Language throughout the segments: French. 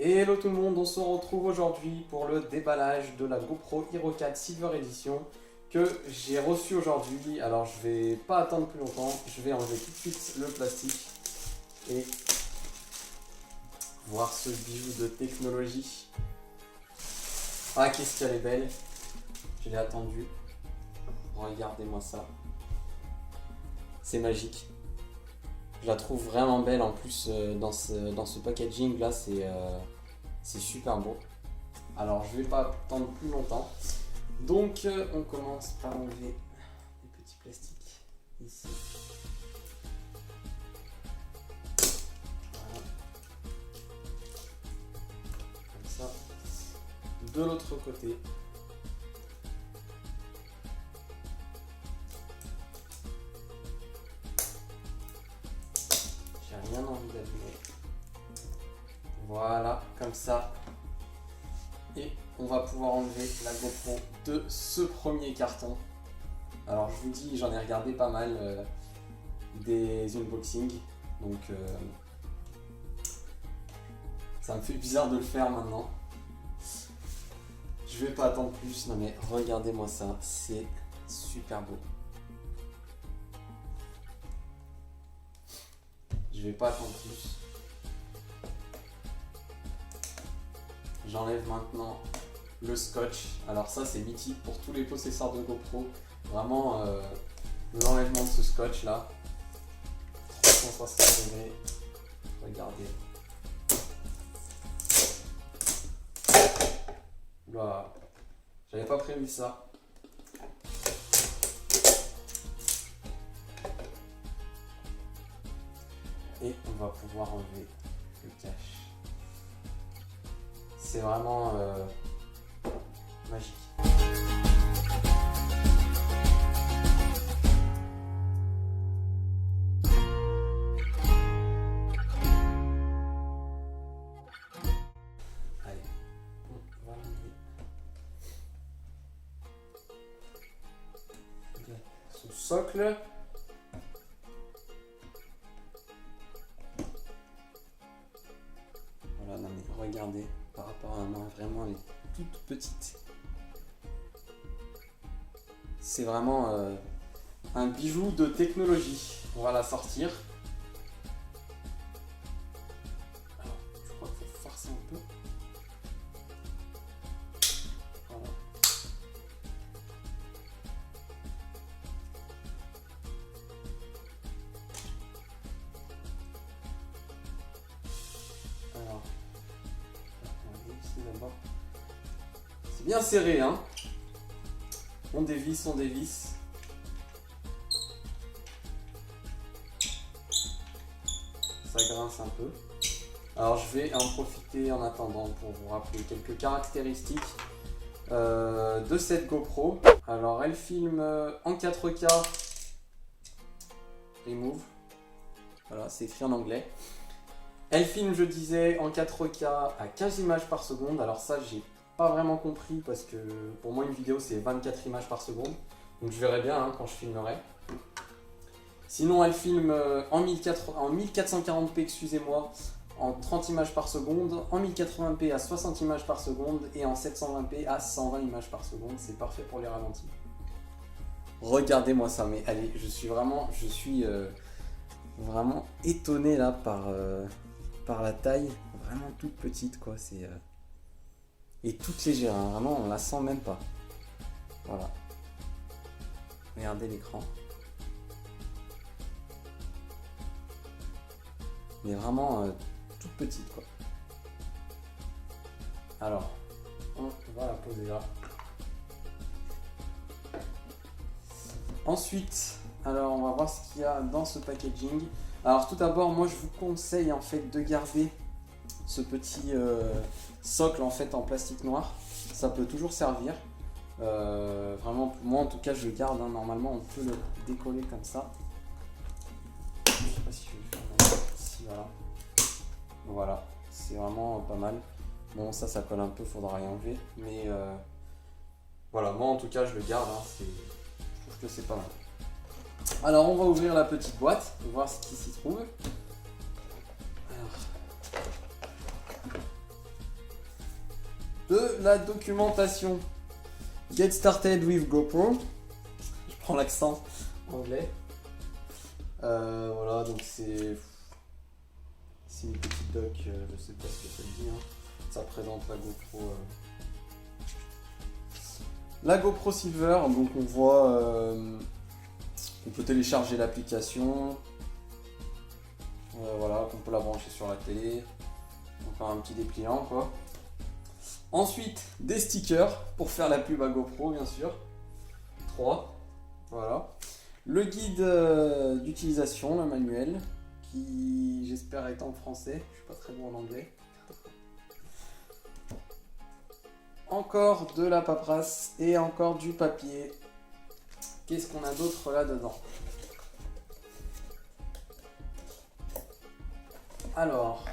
Hello tout le monde, on se retrouve aujourd'hui pour le déballage de la GoPro Hero 4 Silver Edition que j'ai reçu aujourd'hui. Alors je vais pas attendre plus longtemps, je vais enlever tout de suite le plastique et voir ce bijou de technologie. Ah, qu'est-ce qu'elle est belle, je l'ai attendue. Regardez-moi ça, c'est magique. Je la trouve vraiment belle en plus dans ce packaging là, c'est super beau. Alors je vais pas attendre plus longtemps. Donc on commence par enlever les petits plastiques ici. Voilà. Comme ça. De l'autre côté. J'ai rien envie d'abîmer. Voilà, comme ça. Et on va pouvoir enlever la GoPro de ce premier carton. Alors je vous dis, j'en ai regardé pas mal des unboxings. Donc ça me fait bizarre de le faire maintenant. Je vais pas attendre plus. Non mais regardez-moi ça, c'est super beau. Je vais pas attendre plus. J'enlève maintenant le scotch. Alors ça c'est mythique pour tous les possesseurs de GoPro. Vraiment l'enlèvement de ce scotch là. 360 degrés. Regardez. Oula. J'avais pas prévu ça. Et on va pouvoir enlever le cache. C'est vraiment magique. Allez, on va enlever son socle. Voilà, non mais regardez. Par rapport à moi, vraiment elle est toute petite. C'est vraiment un bijou de technologie. On va la sortir. Alors, je crois qu'il faut forcer un peu. Voilà. Alors. C'est bien serré, hein. On dévisse, on dévisse. Ça grince un peu. Alors je vais en profiter en attendant pour vous rappeler quelques caractéristiques de cette GoPro. Alors elle filme en 4K Remove. Voilà, c'est écrit en anglais. Elle filme, je disais, en 4K à 15 images par seconde. Alors ça, j'ai pas vraiment compris parce que pour moi, une vidéo, c'est 24 images par seconde. Donc je verrai bien hein, quand je filmerai. Sinon, elle filme en 1440p, excusez-moi, en 30 images par seconde, en 1080p à 60 images par seconde et en 720p à 120 images par seconde. C'est parfait pour les ralentis. Regardez-moi ça, mais allez, je suis vraiment étonné là par la taille, vraiment toute petite quoi, c'est et toute légère, hein. Vraiment on la sent même pas. Voilà. Regardez l'écran. Mais vraiment toute petite quoi. Alors, on va la poser là. Ensuite, alors on va voir ce qu'il y a dans ce packaging. Alors tout d'abord, moi je vous conseille en fait de garder ce petit socle en fait en plastique noir. Ça peut toujours servir. Vraiment, moi en tout cas je le garde. Hein. Normalement, on peut le décoller comme ça. Je sais pas si je vais le faire ici, voilà. Voilà, c'est vraiment pas mal. Bon, ça colle un peu, faudra rien enlever. Mais voilà, moi en tout cas je le garde. Hein. Je trouve que c'est pas mal. Alors on va ouvrir la petite boîte, voir ce qui s'y trouve. Alors, de la documentation. Get started with GoPro. Je prends l'accent anglais. Voilà, donc c'est une petite doc, je sais pas ce que ça dit. Hein. Ça présente la GoPro. La GoPro Silver, donc on voit, on peut télécharger l'application. Voilà, on peut la brancher sur la télé. Encore un petit dépliant quoi. Ensuite, des stickers pour faire la pub à GoPro, bien sûr. 3. Voilà. Le guide d'utilisation, le manuel, qui j'espère est en français. Je suis pas très bon en anglais. Encore de la paperasse et encore du papier. Qu'est-ce qu'on a d'autre là-dedans? Alors,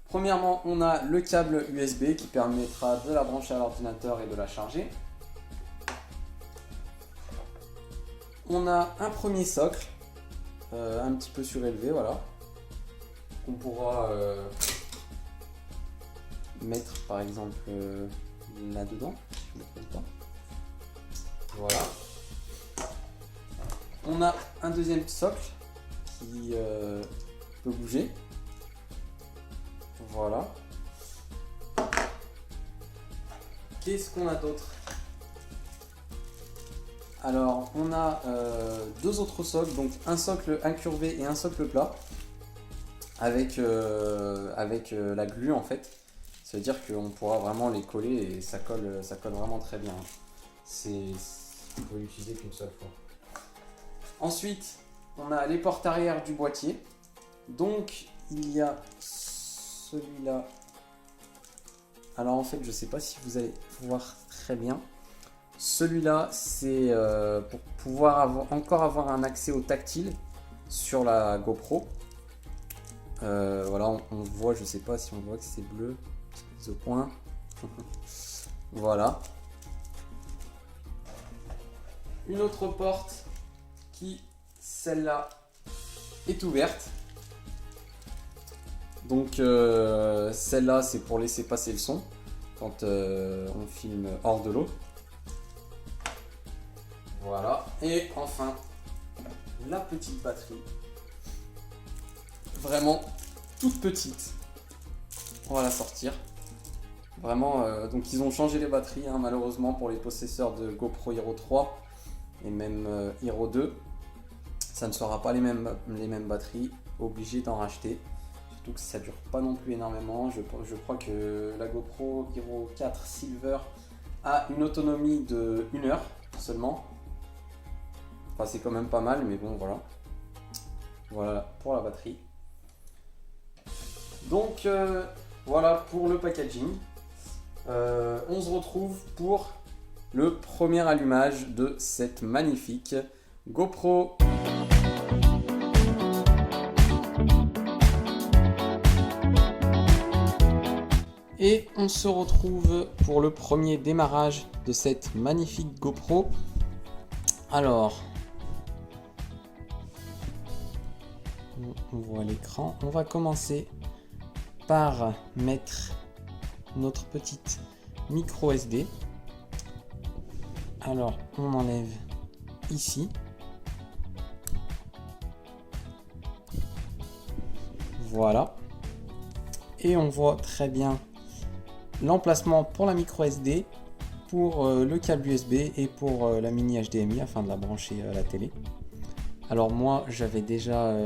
premièrement, on a le câble USB qui permettra de la brancher à l'ordinateur et de la charger. On a un premier socle, un petit peu surélevé, voilà, qu'on pourra mettre par exemple là-dedans, si je ne me trompe pas. Voilà. On a un deuxième socle qui peut bouger. Voilà. Qu'est-ce qu'on a d'autre? Alors, on a deux autres socles, donc un socle incurvé et un socle plat, avec la glu en fait. Ça veut dire qu'on pourra vraiment les coller et ça colle vraiment très bien. Il faut l'utiliser qu'une seule fois. Ensuite, on a les portes arrière du boîtier. Donc, il y a celui-là. Alors en fait, je ne sais pas si vous allez voir très bien. Celui-là, c'est pour pouvoir encore avoir un accès au tactile sur la GoPro. Voilà, on voit, je sais pas si on voit que c'est bleu, ce point. Voilà. Une autre porte qui, celle-là, est ouverte. Donc celle-là, c'est pour laisser passer le son quand on filme hors de l'eau. Voilà. Et enfin, la petite batterie. Vraiment toute petite. On va la sortir. Vraiment, donc ils ont changé les batteries, hein, malheureusement, pour les possesseurs de GoPro Hero 3 et même Hero 2. Ça ne sera pas les mêmes batteries. Obligé d'en racheter. Surtout que ça dure pas non plus énormément. Je crois que la GoPro Hero 4 Silver a une autonomie de 1 heure seulement. Enfin, c'est quand même pas mal, mais bon, voilà. Voilà pour la batterie. Donc, voilà pour le packaging. On se retrouve pour le premier allumage de cette magnifique GoPro. Et on se retrouve pour le premier démarrage de cette magnifique GoPro. Alors, on voit l'écran. On va commencer par mettre notre petite micro SD. Alors, on enlève ici. Voilà. Et on voit très bien l'emplacement pour la micro SD, pour le câble USB et pour la mini HDMI afin de la brancher à la télé. Alors moi j'avais déjà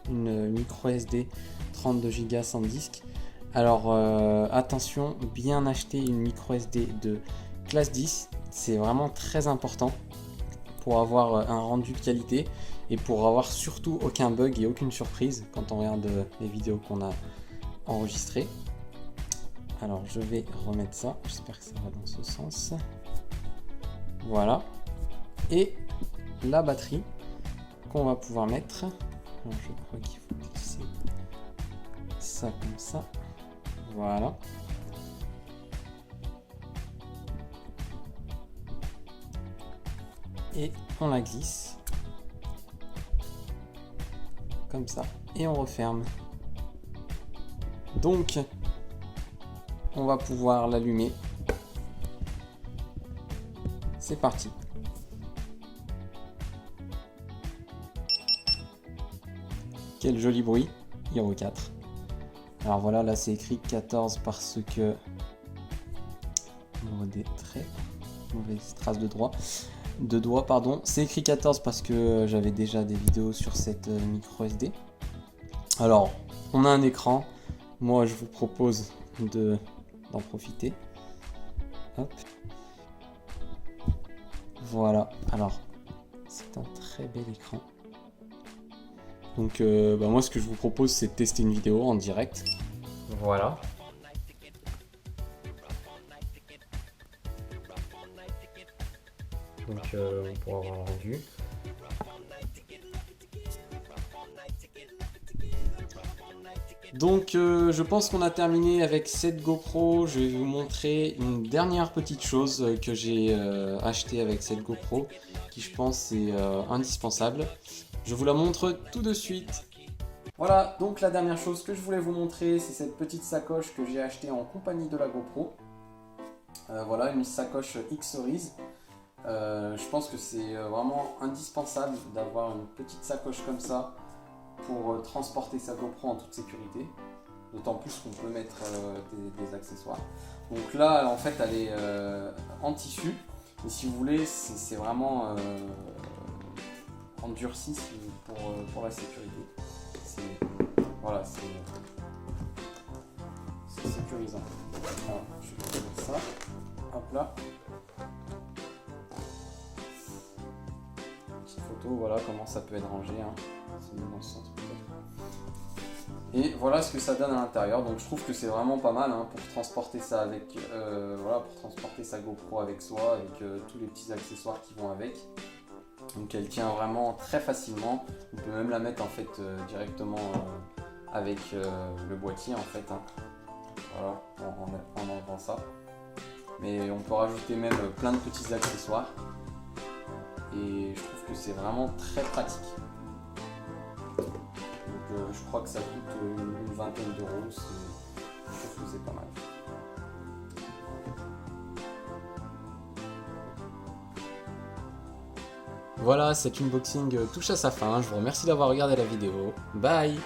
une micro SD 32 Go sans disque. Alors attention, bien acheter une micro SD de classe 10, c'est vraiment très important pour avoir un rendu de qualité et pour avoir surtout aucun bug et aucune surprise quand on regarde les vidéos qu'on a enregistrées. Alors je vais remettre ça, j'espère que ça va dans ce sens. Voilà. Et la batterie qu'on va pouvoir mettre. Alors je crois qu'il faut glisser ça comme ça. Voilà. Et on la glisse. Comme ça. Et on referme. Donc, on va pouvoir l'allumer. C'est parti. Quel joli bruit, Hero 4. Alors voilà, là c'est écrit 14 parce que... On voit des traits, mauvaise trace de doigts, pardon. C'est écrit 14 parce que j'avais déjà des vidéos sur cette micro SD. Alors, on a un écran. Moi, je vous propose d'en profiter. Hop. Voilà. Alors, c'est un très bel écran. Donc, moi, ce que je vous propose, c'est de tester une vidéo en direct. Voilà. Donc, on pourra avoir le rendu. Donc je pense qu'on a terminé avec cette GoPro. Je vais vous montrer une dernière petite chose que j'ai acheté avec cette GoPro, qui je pense est indispensable. Je vous la montre tout de suite. Voilà, donc la dernière chose que je voulais vous montrer, c'est cette petite sacoche que j'ai achetée en compagnie de la GoPro. Voilà, une sacoche X-Series. Je pense que c'est vraiment indispensable d'avoir une petite sacoche comme ça pour transporter sa GoPro en toute sécurité, d'autant plus qu'on peut mettre des accessoires. Donc là en fait elle est en tissu, et si vous voulez c'est vraiment endurci pour la sécurité. Voilà, c'est sécurisant. Alors, je vais mettre ça, hop là. Petite photo, voilà comment ça peut être rangé, hein. C'est mis dans le centre peut-être. Et voilà ce que ça donne à l'intérieur. Donc je trouve que c'est vraiment pas mal, hein, pour transporter ça avec, voilà, pour transporter sa GoPro avec soi, avec tous les petits accessoires qui vont avec. Donc elle tient vraiment très facilement. On peut même la mettre en fait directement avec le boîtier en fait, hein. Voilà, en enlevant ça. Mais on peut rajouter même plein de petits accessoires. Et je trouve que c'est vraiment très pratique. Donc je crois que ça coûte une vingtaine d'euros. Je trouve que c'est pas mal. Voilà, cet unboxing touche à sa fin. Je vous remercie d'avoir regardé la vidéo. Bye!